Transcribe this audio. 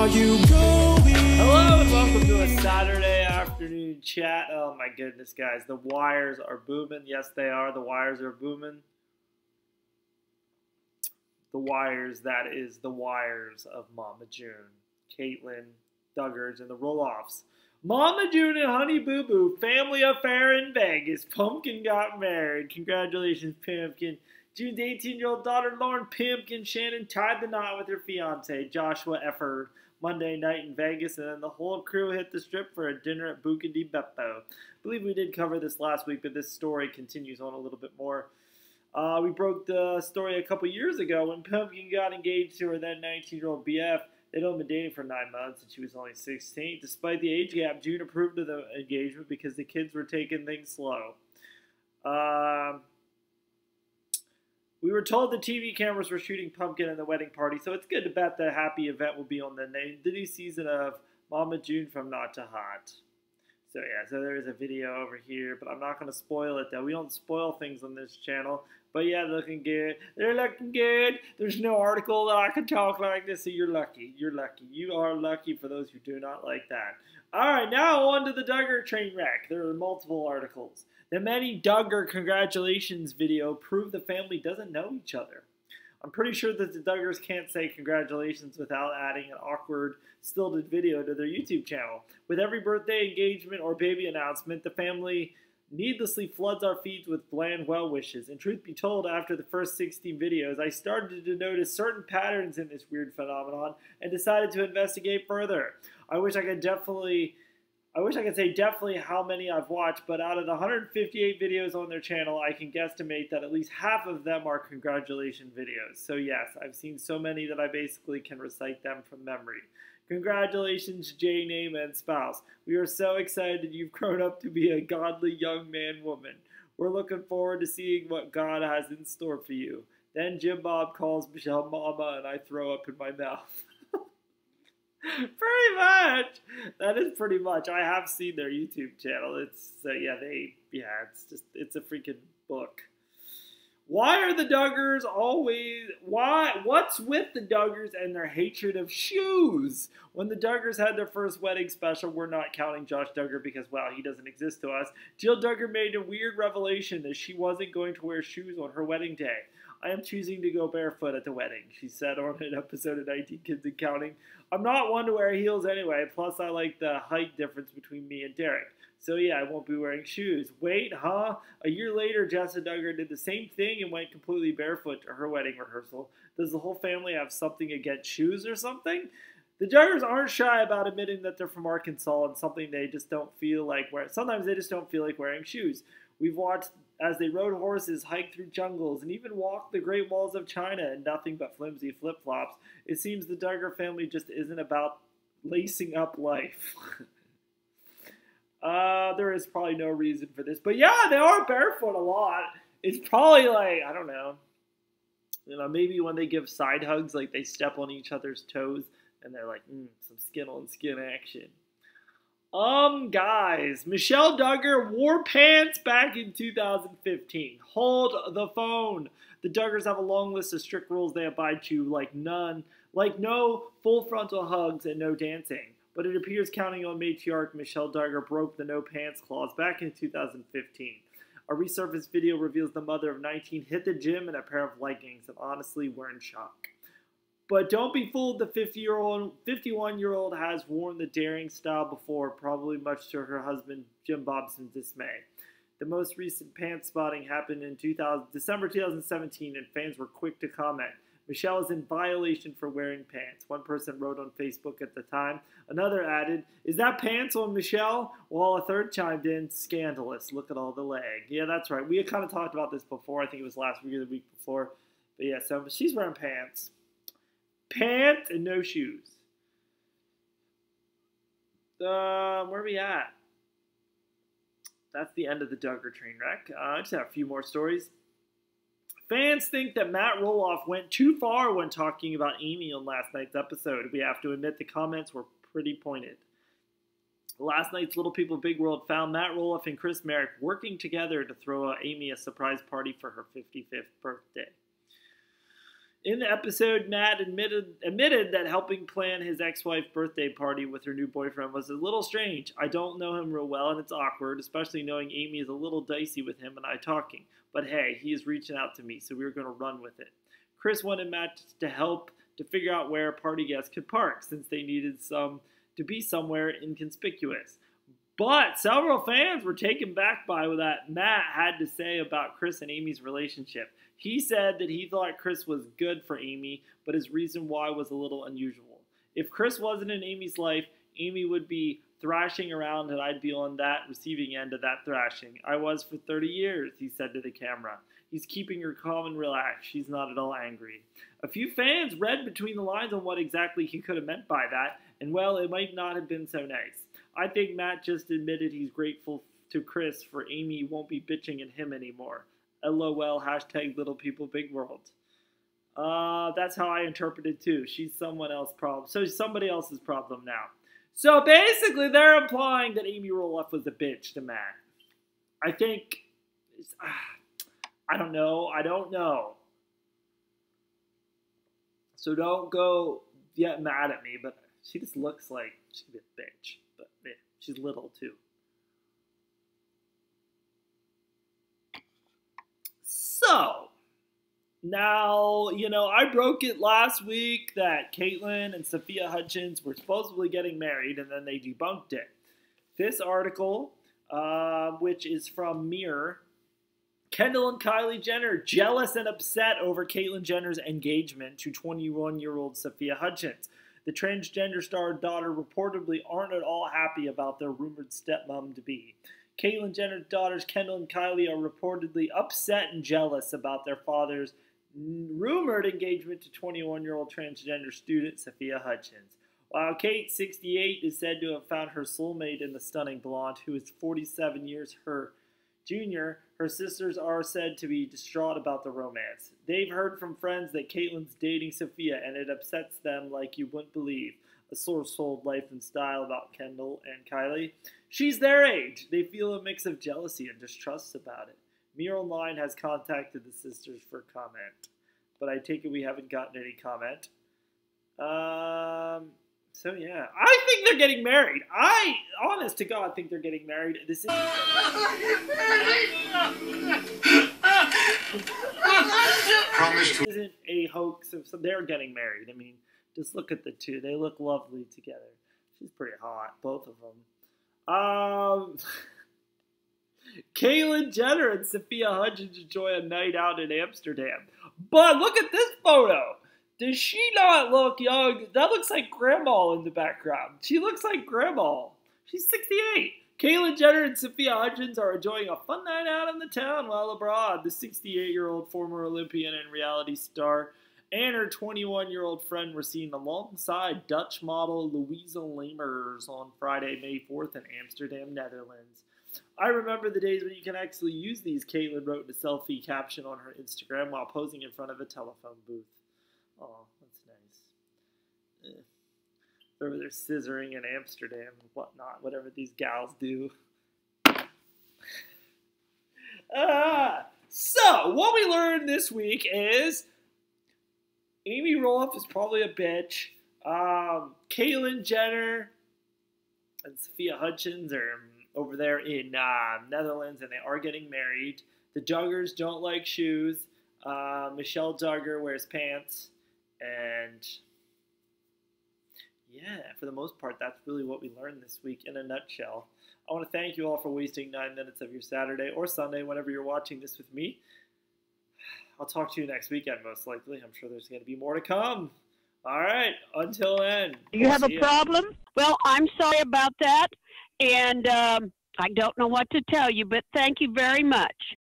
are you going? Hello and welcome to a Saturday afternoon chat. Oh my goodness, guys. The wires are booming. Yes, they are. The wires are booming. The wires, that is the wires of Mama June, Caitlyn, Duggars, and the roll-offs. Mama June and Honey Boo Boo, family affair in Vegas. Pumpkin got married. Congratulations, Pumpkin. June's 18-year-old daughter, Lauren Pumpkin Shannon, tied the knot with her fiancé, Joshua Efford, Monday night in Vegas, and then the whole crew hit the strip for a dinner at Buca di Beppo. I believe we did cover this last week, but this story continues on a little bit more. We broke the story a couple years ago when Pumpkin got engaged to her then 19-year-old BF. They'd only been dating for 9 months, and she was only 16. Despite the age gap, June approved of the engagement because the kids were taking things slow. We were told the TV cameras were shooting Pumpkin in the wedding party, so it's good to bet the happy event will be on the new season of Mama June from Not to Hot. So yeah, so there is a video over here, but I'm not going to spoil it though. We don't spoil things on this channel. But yeah, looking good. They're looking good. There's no article that I can talk like this, so you're lucky. You're lucky. You are lucky for those who do not like that. Alright, now on to the Duggar train wreck. There are multiple articles. The many Duggar congratulations video prove the family doesn't know each other. I'm pretty sure that the Duggars can't say congratulations without adding an awkward, stilted video to their YouTube channel. With every birthday, engagement, or baby announcement, the family needlessly floods our feeds with bland well wishes. And truth be told, after the first 16 videos, I started to notice certain patterns in this weird phenomenon and decided to investigate further. I wish I could say definitely how many I've watched, but out of the 158 videos on their channel, I can guesstimate that at least half of them are congratulation videos. So yes, I've seen so many that I basically can recite them from memory. Congratulations, J name and spouse. We are so excited you've grown up to be a godly young man woman. We're looking forward to seeing what God has in store for you. Then Jim Bob calls Michelle Mama and I throw up in my mouth. Pretty much. That is pretty much. I have seen their YouTube channel. It's it's a freaking book. Why are the Duggars always, what's with the Duggars and their hatred of shoes? When the Duggars had their first wedding special, we're not counting Josh Duggar because, well, he doesn't exist to us. Jill Duggar made a weird revelation that she wasn't going to wear shoes on her wedding day. I am choosing to go barefoot at the wedding, she said on an episode of 19 Kids and Counting. I'm not one to wear heels anyway, plus I like the height difference between me and Derek. So yeah, I won't be wearing shoes. Wait, huh? A year later, Jessa Duggar did the same thing and went completely barefoot to her wedding rehearsal. Does the whole family have something against shoes or something? The Duggars aren't shy about admitting that they're from Arkansas and something they just don't feel like wearing. Sometimes they just don't feel like wearing shoes. We've watched as they rode horses, hiked through jungles, and even walked the Great Walls of China in nothing but flimsy flip-flops. It seems the Duggar family just isn't about lacing up life. There is probably no reason for this. But yeah, they are barefoot a lot. It's probably like, I don't know. You know, maybe when they give side hugs, like they step on each other's toes, and they're like, some skin-on-skin action. Guys, Michelle Duggar wore pants back in 2015. Hold the phone. The Duggars have a long list of strict rules they abide to, like no full frontal hugs and no dancing. But it appears counting on matriarch Michelle Duggar broke the no pants clause back in 2015. A resurfaced video reveals the mother of 19 hit the gym in a pair of leggings, and honestly, we're in shock. But don't be fooled, the 51-year-old has worn the daring style before, probably much to her husband Jim Bobson's dismay. The most recent pants spotting happened in December 2017, and fans were quick to comment. Michelle is in violation for wearing pants. One person wrote on Facebook at the time. Another added, "Is that pants on Michelle?" While a third chimed in, "Scandalous. Look at all the leg." Yeah, that's right. We had kind of talked about this before. I think it was last week or the week before. But yeah, so she's wearing pants. Pants and no shoes. Where are we at? That's the end of the Duggar train wreck. I just have a few more stories. Fans think that Matt Roloff went too far when talking about Amy on last night's episode. We have to admit the comments were pretty pointed. Last night's Little People Big World found Matt Roloff and Chris Merrick working together to throw Amy a surprise party for her 55th birthday. In the episode, Matt admitted that helping plan his ex-wife's birthday party with her new boyfriend was a little strange. I don't know him real well, and it's awkward, especially knowing Amy is a little dicey with him and I talking. But hey, he is reaching out to me, so we were going to run with it. Chris wanted Matt to help to figure out where party guests could park, since they needed some to be somewhere inconspicuous. But several fans were taken back by what Matt had to say about Chris and Amy's relationship. He said that he thought Chris was good for Amy, but his reason why was a little unusual. If Chris wasn't in Amy's life, Amy would be thrashing around and I'd be on that receiving end of that thrashing. I was for 30 years, he said to the camera. He's keeping her calm and relaxed. She's not at all angry. A few fans read between the lines on what exactly he could have meant by that, and well, it might not have been so nice. I think Matt just admitted he's grateful to Chris for Amy won't be bitching at him anymore. LOL, hashtag little people, big world. That's how I interpret it too. She's someone else's problem. So somebody else's problem now. So basically, they're implying that Amy Roloff was a bitch to Matt. I think, I don't know. So don't go get mad at me, but she just looks like she'd be a bitch. But yeah, she's little too. So, now, I broke it last week that Caitlyn and Sophia Hutchins were supposedly getting married, and then they debunked it. This article, which is from Mirror, Kendall and Kylie Jenner jealous and upset over Caitlyn Jenner's engagement to 21-year-old Sophia Hutchins. The transgender star daughter reportedly aren't at all happy about their rumored stepmom-to-be. Caitlyn Jenner's daughters, Kendall and Kylie, are reportedly upset and jealous about their father's rumored engagement to 21-year-old transgender student Sophia Hutchins. While Kate, 68, is said to have found her soulmate in the stunning blonde, who is 47 years her junior, her sisters are said to be distraught about the romance. They've heard from friends that Caitlyn's dating Sophia, and it upsets them like you wouldn't believe. A source told Life and Style about Kendall and Kylie. She's their age. They feel a mix of jealousy and distrust about it. Mirror Online has contacted the sisters for comment, but I take it we haven't gotten any comment. So yeah, I think they're getting married. I, honest to God, think they're getting married. This isn't a hoax. So they're getting married. I mean, just look at the two. They look lovely together. She's pretty hot, both of them. Caitlyn Jenner and Sophia Hutchins enjoy a night out in Amsterdam. But look at this photo. Does she not look young? That looks like Grandma in the background. She looks like Grandma. She's 68. Caitlyn Jenner and Sophia Hutchins are enjoying a fun night out in the town while abroad. The 68-year-old former Olympian and reality star and her 21-year-old friend were seen alongside Dutch model Louisa Lamers on Friday, May 4th in Amsterdam, Netherlands. I remember the days when you can actually use these, Caitlyn wrote in a selfie caption on her Instagram while posing in front of a telephone booth. Oh, that's nice. Over there scissoring in Amsterdam and whatnot, whatever these gals do. So, what we learned this week is Amy Roloff is probably a bitch. Caitlyn Jenner and Sophia Hutchins are over there in Netherlands, and they are getting married. The Duggars don't like shoes. Michelle Duggar wears pants. And yeah, for the most part, that's really what we learned this week in a nutshell. I want to thank you all for wasting 9 minutes of your Saturday or Sunday, whenever you're watching this with me. I'll talk to you next weekend, most likely. I'm sure there's going to be more to come. All right, until then. You have a problem? Well, I'm sorry about that, and I don't know what to tell you, but thank you very much.